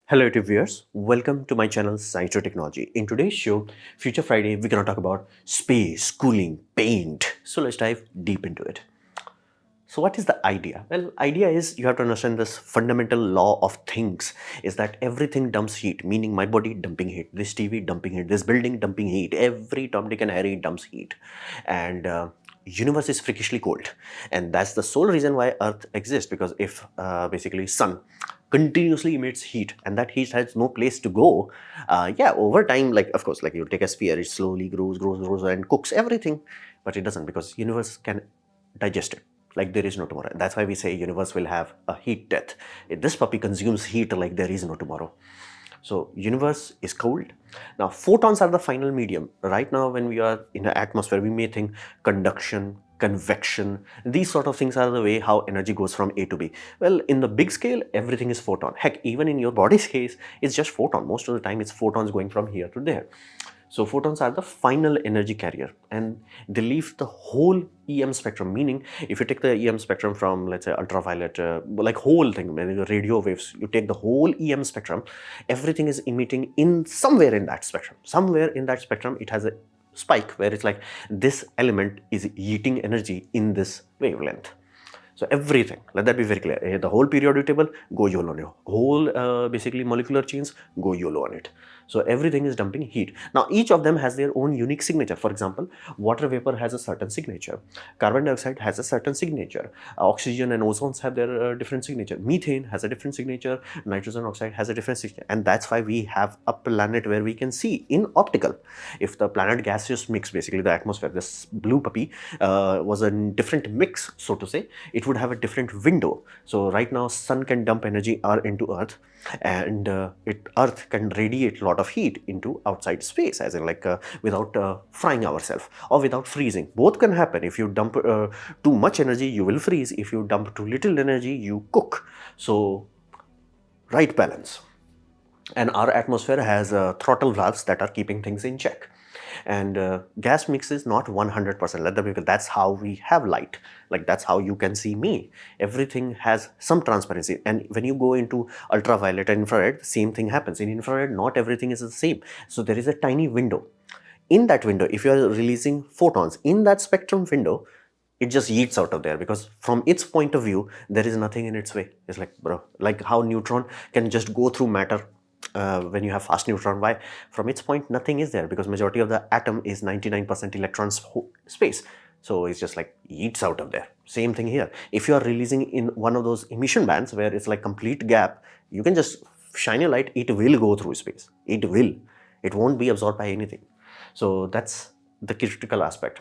Hello YouTube viewers, welcome to my channel Science to Technology. In today's show, Future Friday, we're gonna talk about space, cooling, paint. So let's dive deep into it. So what is the idea? Well, idea is you have to understand this fundamental law of things is that everything dumps heat, meaning my body dumping heat, this TV dumping heat, this building dumping heat, every Tom, Dick and Harry dumps heat. And universe is freakishly cold. And that's the sole reason why Earth exists, because if basically sun continuously emits heat and that heat has no place to go, yeah, over time, like of course, like you take a sphere, it slowly grows and cooks everything, but it doesn't, because universe can digest it like there is no tomorrow. That's why we say universe will have a heat death. This puppy consumes heat like there is no tomorrow. So universe is cold. Now photons are the final medium. Right now when we are in the atmosphere, we may think conduction, convection, these sort of things are the way how energy goes from A to B. Well, in the big scale, everything is photon. Heck, even in your body's case, it's just photon. Most of the time it's photons going from here to there. So photons are the final energy carrier and they leave the whole EM spectrum, meaning if you take the EM spectrum from, let's say, ultraviolet, like whole thing, maybe radio waves, you take the whole EM spectrum, everything is emitting in somewhere in that spectrum. Somewhere in that spectrum, it has a spike where it's like this element is eating energy in this wavelength. So everything, let that be very clear. The whole periodic table, go YOLO on it. Whole basically molecular chains, go YOLO on it. So everything is dumping heat. Now each of them has their own unique signature. For example, water vapor has a certain signature. Carbon dioxide has a certain signature. Oxygen and ozones have their different signature. Methane has a different signature. Nitrogen oxide has a different signature. And that's why we have a planet where we can see in optical. If the planet gaseous mix, basically the atmosphere, this blue puppy was a different mix, so to say, it would have a different window. So right now sun can dump energy into Earth, and Earth can radiate a lot of heat into outside space, as in like without frying ourselves or without freezing. Both can happen. If you dump too much energy, you will freeze. If you dump too little energy, you cook. So right balance. And our atmosphere has throttle valves that are keeping things in check. And gas mix is not 100%. Let the people, that's how we have light. Like that's how you can see me. Everything has some transparency. And when you go into ultraviolet and infrared, same thing happens. In infrared, not everything is the same. So there is a tiny window. In that window, if you are releasing photons in that spectrum window, it just yeets out of there, because from its point of view, there is nothing in its way. It's like, bro, like how neutron can just go through matter when you have fast neutron. Why? From its point, nothing is there, because majority of the atom is 99% electron space. So it's just like yeets out of there. Same thing here. If you are releasing in one of those emission bands where it's like complete gap, you can just shine a light, it will go through space. It will. It won't be absorbed by anything. So that's the critical aspect.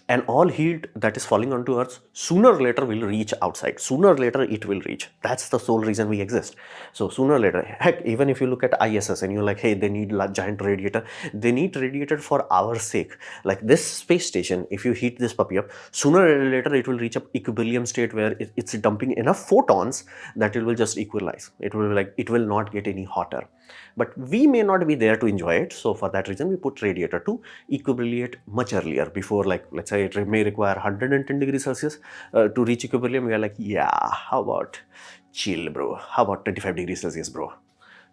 And all heat that is falling onto Earth, sooner or later will reach outside. Sooner or later it will reach. That's the sole reason we exist. So sooner or later, heck, even if you look at ISS and you're like, hey, they need a giant radiator. They need radiator for our sake. Like this space station, if you heat this puppy up, sooner or later it will reach a equilibrium state where it's dumping enough photons that it will just equalize. It will not get any hotter. But we may not be there to enjoy it. So for that reason, we put radiator to equilibrate much earlier, before, like, let's say it may require 110 degrees Celsius to reach equilibrium. We are like, yeah, how about chill, bro? How about 25 degrees Celsius, bro?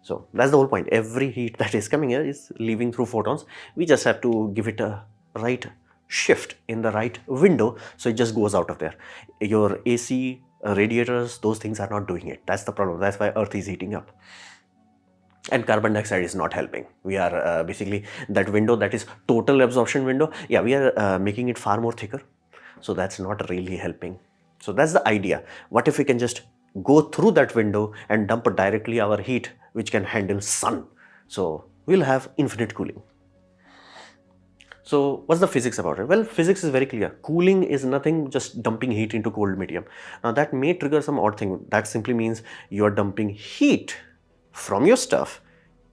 So that's the whole point. Every heat that is coming here is leaving through photons. We just have to give it a right shift in the right window, so it just goes out of there. Your AC radiators, those things are not doing it. That's the problem. That's why Earth is heating up. And carbon dioxide is not helping. We are basically that window that is total absorption window. Yeah, we are making it far more thicker. So that's not really helping. So that's the idea. What if we can just go through that window and dump directly our heat, which can handle sun? So we'll have infinite cooling. So what's the physics about it? Well, physics is very clear. Cooling is nothing, just dumping heat into cold medium. Now that may trigger some odd thing. That simply means you're dumping heat from your stuff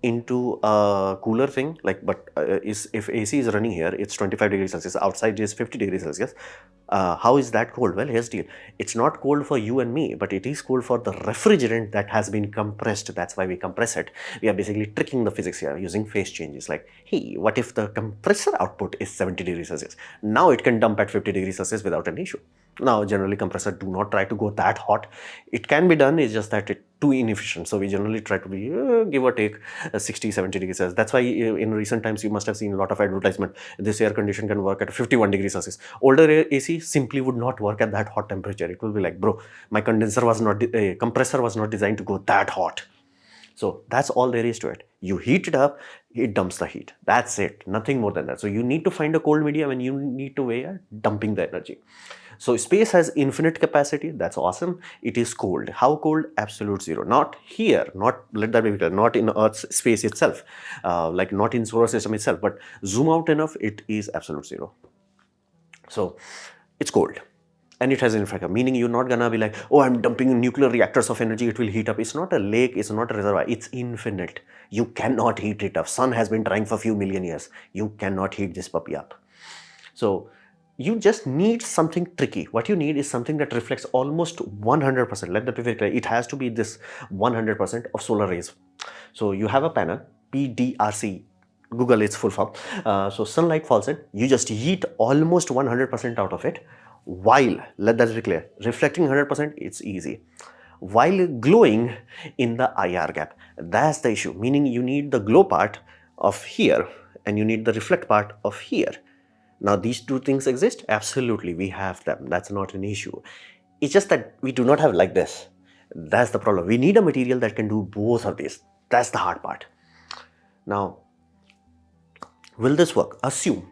into a cooler thing, like, but if AC is running here, it's 25 degrees Celsius, outside is 50 degrees Celsius. How is that cold? Well, here's the deal. It's not cold for you and me, but it is cold for the refrigerant that has been compressed. That's why we compress it. We are basically tricking the physics here using phase changes. Like, hey, what if the compressor output is 70 degrees Celsius? Now it can dump at 50 degrees Celsius without an issue. Now, generally compressor do not try to go that hot. It can be done, it's just that it's too inefficient. So we generally try to be, give or take 60, 70 degrees Celsius. That's why in recent times you must have seen a lot of advertisement. This air condition can work at 51 degrees Celsius. Older AC simply would not work at that hot temperature. It will be like, bro, my condenser was not, compressor was not designed to go that hot. So that's all there is to it. You heat it up, it dumps the heat. That's it. Nothing more than that. So you need to find a cold medium and you need to weigh dumping the energy. So space has infinite capacity. That's awesome. It is cold. How cold? Absolute zero. Not here. Not, let that be clear, not in Earth's space itself, like not in solar system itself. But zoom out enough, it is absolute zero. So it's cold. And it has infrared, meaning you're not gonna be like, oh, I'm dumping nuclear reactors of energy, it will heat up. It's not a lake, it's not a reservoir, it's infinite. You cannot heat it up. Sun has been trying for a few million years. You cannot heat this puppy up. So you just need something tricky. What you need is something that reflects almost 100%. Let that be very clear. It has to be this 100% of solar rays. So you have a panel, PDRC. Google its full form. So sunlight falls in, you just heat almost 100% out of it, while, let that be clear, reflecting 100%, it's easy. While glowing in the IR gap. That's the issue, meaning you need the glow part of here and you need the reflect part of here. Now these two things exist? Absolutely, we have them. That's not an issue. It's just that we do not have like this. That's the problem. We need a material that can do both of these. That's the hard part. Now, will this work? Assume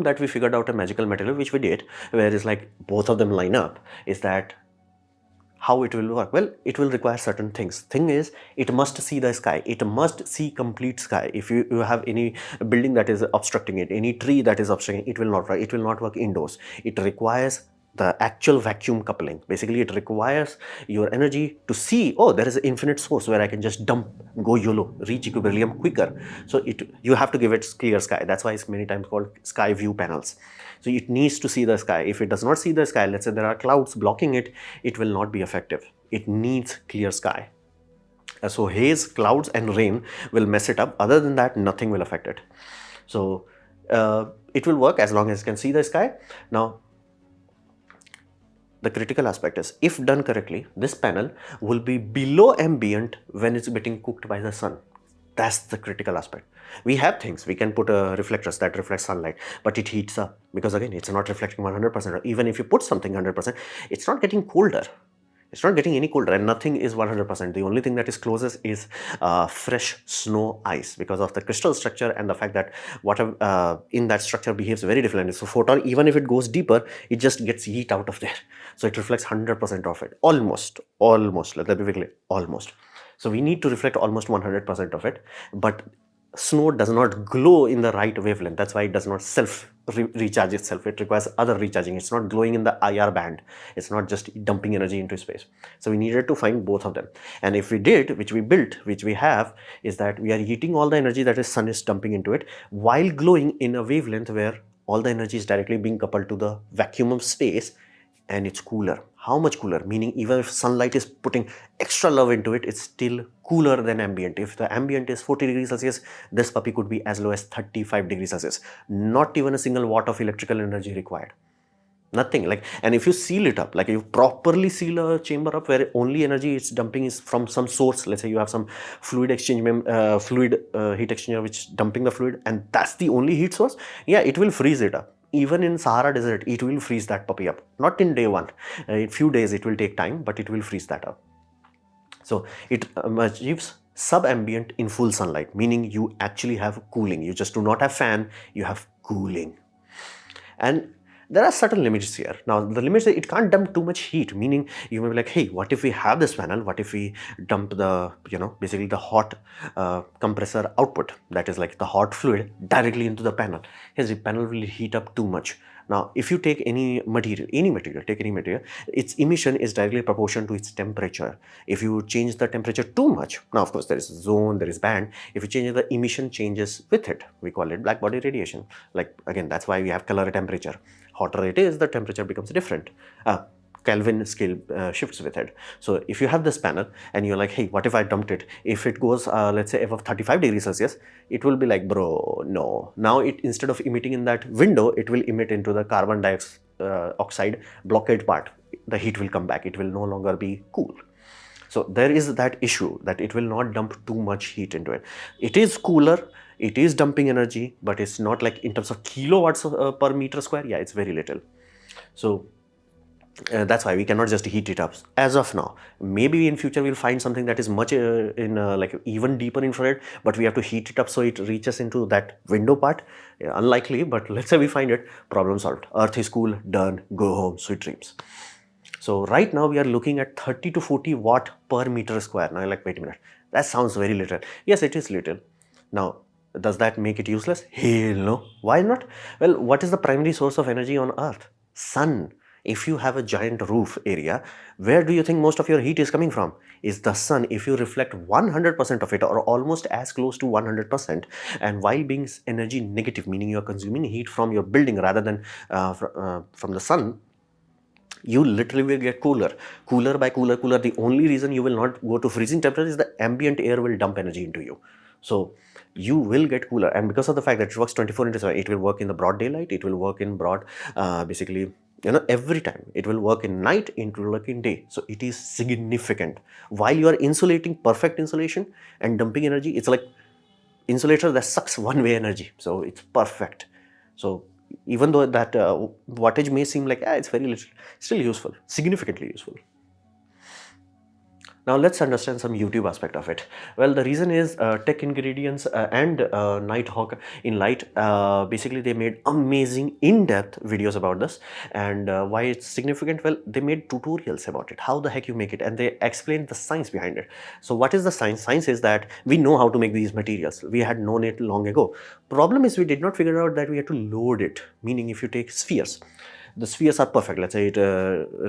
that we figured out a magical material, which we did, where it's like both of them line up. Is that how it will work? Well, it will require certain things. Thing is, it must see the sky. It must see complete sky. If you have any building that is obstructing it, any tree that is obstructing it, it will not work. It will not work indoors. It requires the actual vacuum coupling. Basically, it requires your energy to see, oh, there is an infinite source where I can just dump, go YOLO, reach equilibrium quicker. So you have to give it clear sky. That's why it's many times called sky view panels. So it needs to see the sky. If it does not see the sky, let's say there are clouds blocking it, it will not be effective. It needs clear sky. So haze, clouds and rain will mess it up. Other than that, nothing will affect it. So it will work as long as it can see the sky. Now, the critical aspect is, if done correctly, this panel will be below ambient when it's getting cooked by the sun. That's the critical aspect. We have things, we can put reflectors that reflect sunlight, but it heats up because again, it's not reflecting 100%. Even if you put something 100%, it's not getting colder. It's not getting any colder and nothing is 100%. The only thing that is closest is fresh snow ice, because of the crystal structure and the fact that water in that structure behaves very differently. So photon, even if it goes deeper, it just gets heat out of there. So it reflects 100% of it. Almost, let that be very clear, almost. So we need to reflect almost 100% of it, but snow does not glow in the right wavelength. That's why it does not recharge itself. It requires other recharging. It's not glowing in the IR band. It's not just dumping energy into space. So we needed to find both of them. And if we did, which we built, which we have, is that we are heating all the energy that the sun is dumping into it while glowing in a wavelength where all the energy is directly being coupled to the vacuum of space, and it's cooler. How much cooler? Meaning even if sunlight is putting extra love into it, it's still cooler than ambient. If the ambient is 40 degrees Celsius, this puppy could be as low as 35 degrees Celsius. Not even a single watt of electrical energy required. Nothing. Like, and if you seal it up, like you properly seal a chamber up where only energy it's dumping is from some source. Let's say you have some fluid exchange heat exchanger which is dumping the fluid, and that's the only heat source. Yeah, it will freeze it up. Even in Sahara desert, it will freeze that puppy up. Not in day one. In few days, it will take time, but it will freeze that up. So it achieves sub-ambient in full sunlight, meaning you actually have cooling. You just do not have fan, you have cooling. And there are certain limits here. Now, the limits, it can't dump too much heat, meaning you may be like, hey, what if we have this panel? What if we dump the, basically the hot compressor output, that is like the hot fluid, directly into the panel? Yes, the panel will heat up too much. Now, if you take any material, its emission is directly proportional to its temperature. If you change the temperature too much, now of course there is zone, there is band. If you change it, the emission changes with it. We call it black body radiation. Like again, that's why we have color temperature. Hotter it is, the temperature becomes different. Kelvin scale shifts with it. So if you have this panel and you're like, hey, what if I dumped it? If it goes, let's say above 35 degrees Celsius, it will be like, bro, no. Now it, instead of emitting in that window, it will emit into the carbon dioxide oxide blockade part, the heat will come back. It will no longer be cool. So there is that issue that it will not dump too much heat into it. It is cooler, it is dumping energy, but it's not like in terms of kilowatts per meter square. Yeah, it's very little. So that's why we cannot just heat it up as of now. Maybe in future we'll find something that is much in like even deeper infrared, but we have to heat it up so it reaches into that window part. Unlikely, but let's say we find it, problem solved. Earth is cool, done, go home, sweet dreams. So right now we are looking at 30 to 40 watt per meter square. Now you're like, wait a minute, that sounds very little. Yes, it is little. Now, does that make it useless? Hell no. Why not? Well, what is the primary source of energy on Earth? Sun. If you have a giant roof area, where do you think most of your heat is coming from? Is the sun. If you reflect 100% of it, or almost as close to 100%, and while being energy negative, meaning you are consuming heat from your building rather than from the sun, you literally will get cooler. Cooler by cooler. The only reason you will not go to freezing temperature is the ambient air will dump energy into you. So you will get cooler, and because of the fact that it works 24 into 7, it will work in the broad daylight, it will work in broad, basically, every time. It will work in night, it will work in day. So it is significant. While you are insulating, perfect insulation and dumping energy, it's like insulator that sucks one-way energy. So it's perfect. So even though that wattage may seem like it's very little, still useful, significantly useful. Now let's understand some YouTube aspect of it. Well, the reason is Tech Ingredients and Nighthawk in Light, basically they made amazing in-depth videos about this. And why it's significant? Well, they made tutorials about it, how the heck you make it, and they explained the science behind it. So what is the science? Science is that we know how to make these materials. We had known it long ago. Problem is we did not figure out that we had to load it, meaning if you take spheres, the spheres are perfect. Let's say it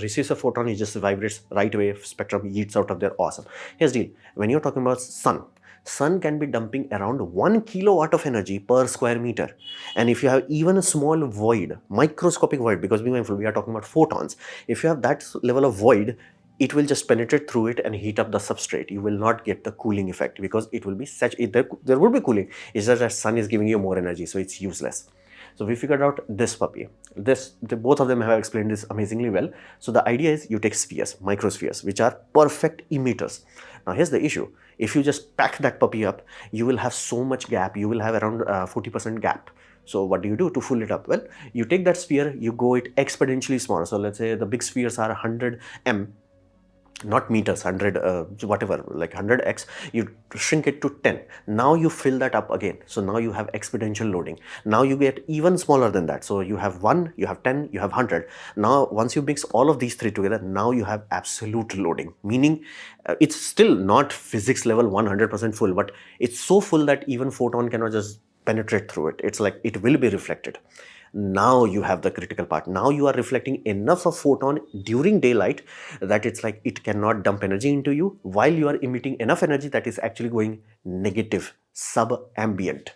receives a photon, it just vibrates, right wave spectrum yeets out of there. Awesome. Here's the deal. When you're talking about sun can be dumping around 1 kilowatt of energy per square meter. And if you have even a small void, microscopic void, because be mindful, we are talking about photons. If you have that level of void, it will just penetrate through it and heat up the substrate. You will not get the cooling effect because it will be such, there will be cooling. It's just that sun is giving you more energy, so it's useless. So we figured out this puppy. Both of them have explained this amazingly well. So the idea is you take spheres, microspheres, which are perfect emitters. Now here's the issue. If you just pack that puppy up, you will have so much gap. You will have around 40% gap. So what do you do to fill it up? Well, you take that sphere, you go it exponentially smaller. So let's say the big spheres are 100 m, not meters, 100 whatever, like 100x, you shrink it to 10. Now you fill that up again. So now you have exponential loading. Now you get even smaller than that. So you have 1, you have 10, you have 100. Now once you mix all of these three together, now you have absolute loading, meaning it's still not physics level 100% full, but it's so full that even photon cannot just penetrate through it. It's like it will be reflected. Now you have the critical part. Now you are reflecting enough of photon during daylight that it's like it cannot dump energy into you, while you are emitting enough energy that is actually going negative, sub-ambient.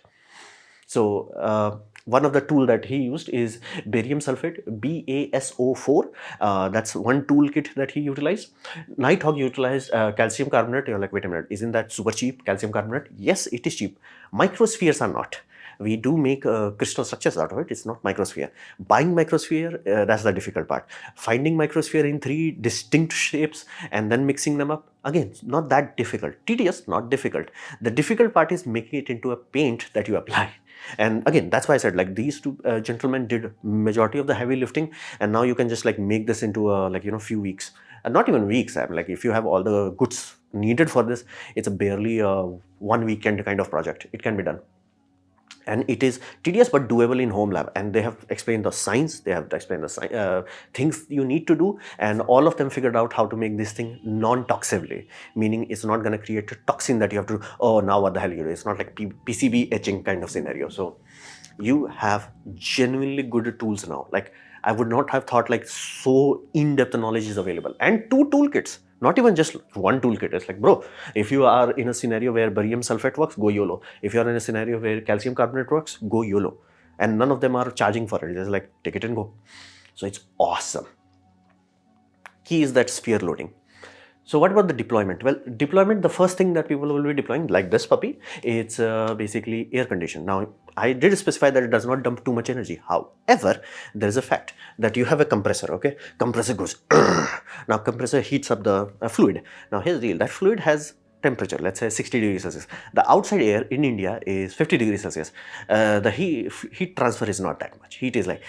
So one of the tool that he used is barium sulfate, BaSO4. That's one toolkit that he utilized. Nighthawk utilized calcium carbonate. You're like, wait a minute, isn't that super cheap, calcium carbonate? Yes, it is cheap. Microspheres are not. We do make crystal structures out of it. It's not microsphere. Buying microsphere, that's the difficult part. Finding microsphere in 3 distinct shapes and then mixing them up, again, not that difficult. Tedious, not difficult. The difficult part is making it into a paint that you apply. And again, that's why I said, like, these two gentlemen did majority of the heavy lifting, and now you can just like make this into a few weeks, and not even weeks. I'm like, if you have all the goods needed for this, it's a barely a 1 weekend kind of project. It can be done. And it is tedious but doable in home lab, and they have explained the science, they have explained the things you need to do, and all of them figured out how to make this thing non-toxively, meaning it's not going to create a toxin that you have to, oh, now what the hell you do. It's not like PCB etching kind of scenario. So you have genuinely good tools now. Like, I would not have thought like so in-depth knowledge is available, and 2 toolkits. Not even just one toolkit. It's like, bro, if you are in a scenario where barium sulfate works, go YOLO. If you are in a scenario where calcium carbonate works, go YOLO. And none of them are charging for it. It's like, take it and go. So it's awesome. Key is that sphere loading. So what about the deployment? Well, deployment, the first thing that people will be deploying, like this puppy, it's basically air conditioned. Now, I did specify that it does not dump too much energy. However, there is a fact that you have a compressor, okay? Compressor goes, now compressor heats up the fluid. Now here's the deal, that fluid has temperature, let's say 60 degrees Celsius. The outside air in India is 50 degrees Celsius. The heat transfer is not that much. Heat is like,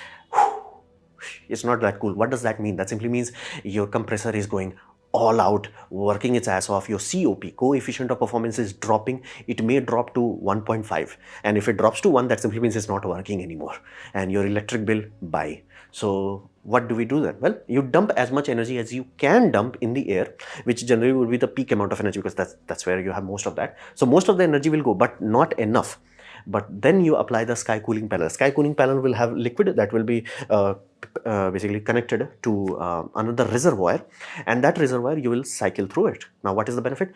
it's not that cool. What does that mean? That simply means your compressor is going all out, working its ass off. Your COP, coefficient of performance, is dropping. It may drop to 1.5, and if it drops to 1, that simply means it's not working anymore, and your electric bill, bye. So what do we do then? Well, you dump as much energy as you can dump in the air, which generally would be the peak amount of energy, because that's where you have most of that. So most of the energy will go, but not enough. But then you apply the sky cooling panel. Sky cooling panel will have liquid that will be basically connected to another reservoir, and that reservoir you will cycle through it. Now what is the benefit?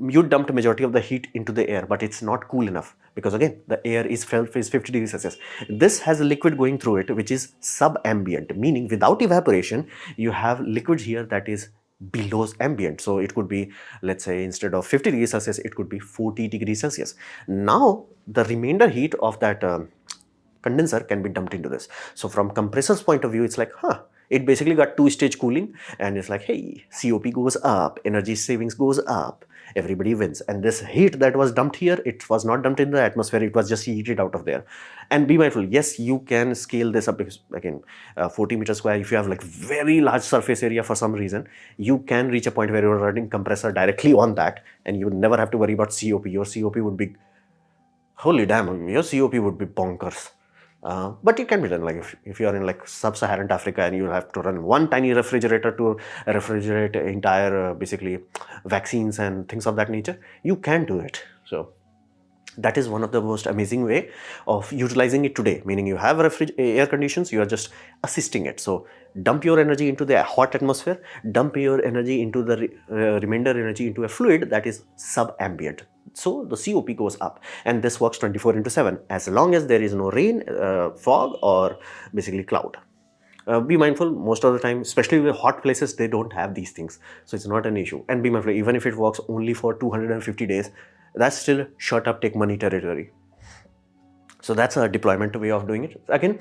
You dumped majority of the heat into the air, but it's not cool enough, because again the air is 50 degrees Celsius. This has a liquid going through it which is sub-ambient, meaning without evaporation you have liquid here that is below ambient. So it could be, let's say, instead of 50 degrees Celsius, it could be 40 degrees Celsius. Now the remainder heat of that condenser can be dumped into this. So from compressor's point of view, it's like, it basically got two-stage cooling, and it's like, hey, COP goes up, energy savings goes up, everybody wins. And this heat that was dumped here, it was not dumped in the atmosphere, it was just heated out of there. And be mindful, yes, you can scale this up, because again, 40 meters square, if you have like very large surface area for some reason, you can reach a point where you're running compressor directly on that, and you would never have to worry about COP. Your COP would be, holy damn, your COP would be bonkers. But it can be done. Like if you are in like sub-Saharan Africa and you have to run one tiny refrigerator to refrigerate entire basically vaccines and things of that nature, you can do it. So that is one of the most amazing way of utilizing it today, meaning you have air conditions, you are just assisting it. So dump your energy into the hot atmosphere, dump your energy into the remainder energy into a fluid that is sub-ambient. So the COP goes up, and this works 24/7 as long as there is no rain, fog, or basically cloud. Be mindful, most of the time, especially with hot places, they don't have these things, so it's not an issue. And be mindful, even if it works only for 250 days, that's still shut up, take money territory. So that's a deployment way of doing it. Again,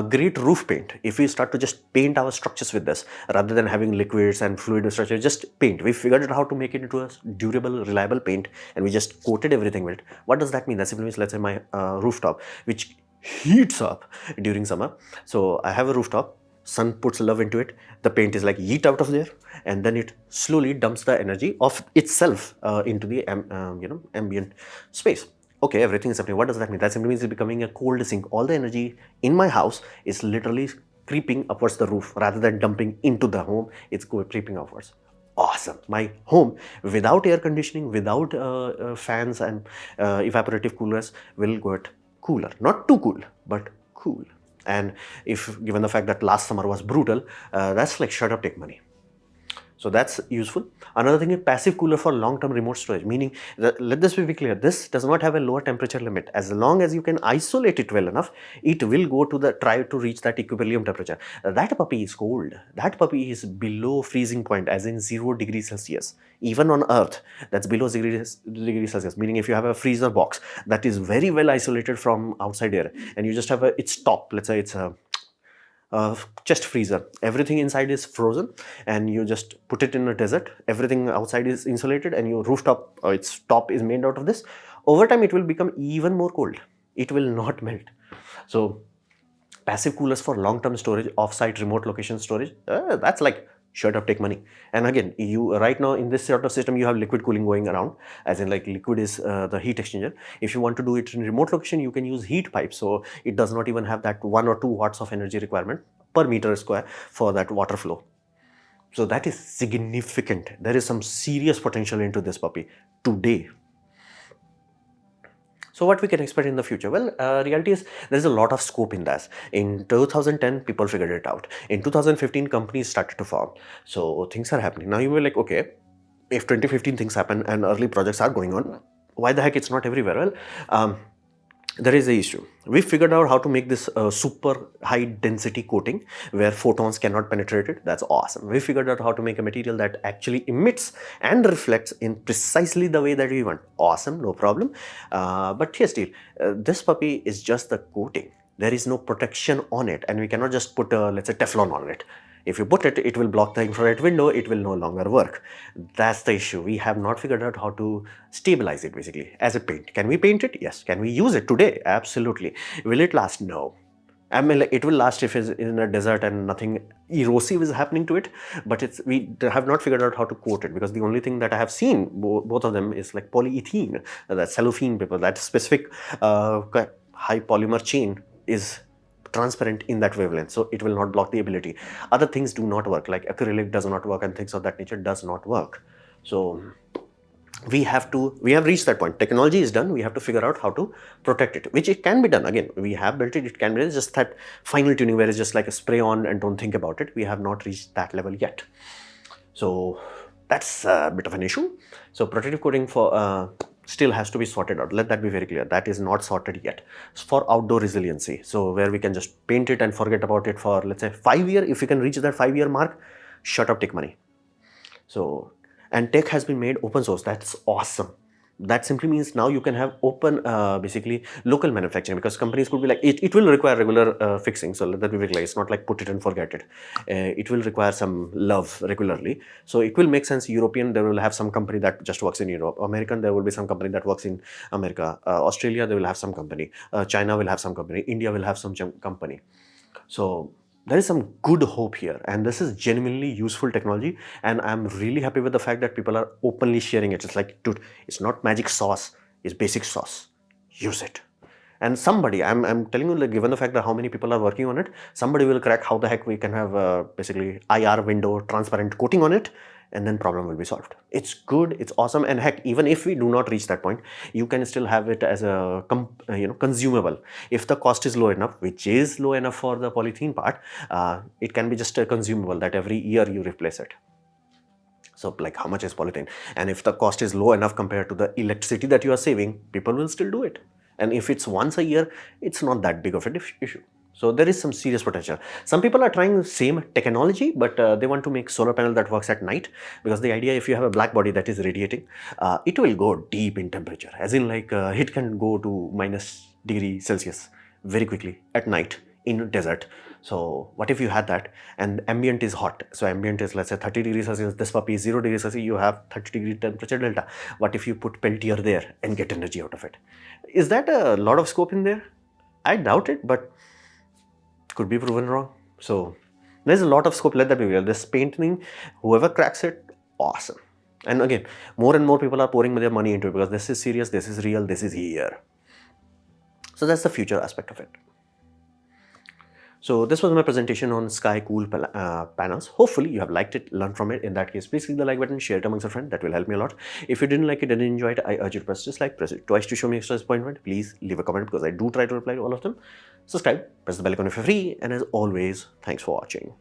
great roof paint. If we start to just paint our structures with this, rather than having liquids and fluid structure, just paint. We figured out how to make it into a durable, reliable paint, and we just coated everything with it. What does that mean? That simply means, let's say my rooftop, which heats up during summer. So I have a rooftop, sun puts love into it, the paint is like yeet out of there, and then it slowly dumps the energy of itself into the ambient space. Okay, everything is happening. What does that mean? That simply means it's becoming a cold sink. All the energy in my house is literally creeping upwards the roof rather than dumping into the home. It's creeping upwards. Awesome. My home, without air conditioning, without fans and evaporative coolers, will get cooler. Not too cool, but cool. And if given the fact that last summer was brutal, that's like shut up, take money. So that's useful. Another thing is passive cooler for long-term remote storage, meaning that, let this be clear, this does not have a lower temperature limit. As long as you can isolate it well enough, it will go to try to reach that equilibrium temperature. That puppy is cold. That puppy is below freezing point, as in 0 degrees Celsius. Even on Earth, that's below 0 degrees Celsius, meaning if you have a freezer box that is very well isolated from outside air, and you just have its top, let's say it's a chest freezer, everything inside is frozen, and you just put it in a desert, everything outside is insulated, and your rooftop, its top is made out of this. Over time it will become even more cold, it will not melt. So passive coolers for long-term storage, off-site remote location storage, that's like shut up, take money. And again, you right now in this sort of system, you have liquid cooling going around, as in like liquid is the heat exchanger. If you want to do it in remote location, you can use heat pipes, so it does not even have that 1 or 2 watts of energy requirement per meter square for that water flow. So that is significant. There is some serious potential into this puppy today. So what we can expect in the future? Well, reality is there's a lot of scope in this. In 2010, people figured it out. In 2015, companies started to form. So things are happening. Now you were like, okay, if 2015 things happen and early projects are going on, why the heck it's not everywhere? Well, there is a issue. We figured out how to make this super high density coating where photons cannot penetrate it. That's awesome. We figured out how to make a material that actually emits and reflects in precisely the way that we want. Awesome, no problem. But here still, this puppy is just the coating. There is no protection on it, and we cannot just put let's say Teflon on it. If you put it, it will block the infrared window, it will no longer work. That's the issue. We have not figured out how to stabilize it basically as a paint. Can we paint it? Yes. Can we use it today? Absolutely. Will it last? No. I mean, like, it will last if it's in a desert and nothing erosive is happening to it, but we have not figured out how to coat it, because the only thing that I have seen, both of them, is like polyethylene, that cellophane paper, that specific high polymer chain is transparent in that wavelength, so it will not block the ability. Other things do not work, like acrylic does not work and things of that nature does not work. So we have reached that point. Technology is done. We have to figure out how to protect it, which it can be done. Again, we have built it. It can be done. Just that final tuning where it's just like a spray on and don't think about it. We have not reached that level yet. So that's a bit of an issue. So protective coating for still has to be sorted out. Let that be very clear. That is not sorted yet. It's for outdoor resiliency. So where we can just paint it and forget about it for, let's say, 5 years. If we can reach that 5-year mark, shut up, take money. So, and tech has been made open source. That's awesome. That simply means now you can have open, basically local manufacturing, because companies could be like, it will require regular fixing. So let that be very clear. It's not like put it and forget it. It will require some love regularly. So it will make sense. European, there will have some company that just works in Europe. American, there will be some company that works in America. Australia, they will have some company. China will have some company. India will have some company. So there is some good hope here, and this is genuinely useful technology, and I'm really happy with the fact that people are openly sharing it. It's like, dude, it's not magic sauce, it's basic sauce. Use it. And somebody, I'm telling you, like, given the fact that how many people are working on it, somebody will crack how the heck we can have basically IR window transparent coating on it, and then problem will be solved. It's good, it's awesome, and heck, even if we do not reach that point, you can still have it as a consumable. If the cost is low enough, which is low enough for the polythene part, it can be just a consumable that every year you replace it. So like, how much is polythene? And if the cost is low enough compared to the electricity that you are saving, people will still do it. And if it's once a year, it's not that big of an issue. So there is some serious potential. Some people are trying the same technology, but they want to make solar panel that works at night, because the idea, if you have a black body that is radiating, it will go deep in temperature, as in like it can go to -°C very quickly at night in desert. So what if you had that and ambient is hot? So ambient is, let's say, 30°C. This puppy is 0°C. You have 30° temperature delta. What if you put Peltier there and get energy out of it? Is that a lot of scope in there? I doubt it, but could be proven wrong. So there's a lot of scope. Let that be real. This painting, whoever cracks it, awesome. And again, more and more people are pouring their money into it, because this is serious, this is real, this is here. So that's the future aspect of it. So this was my presentation on Sky Cool panels. Hopefully you have liked it, learned from it. In that case, please click the like button, share it amongst your friends. That will help me a lot. If you didn't like it, didn't enjoy it, I urge you to press dislike, press it twice to show me extra disappointment. Please leave a comment, because I do try to reply to all of them. Subscribe, press the bell icon if you're free, and as always, thanks for watching.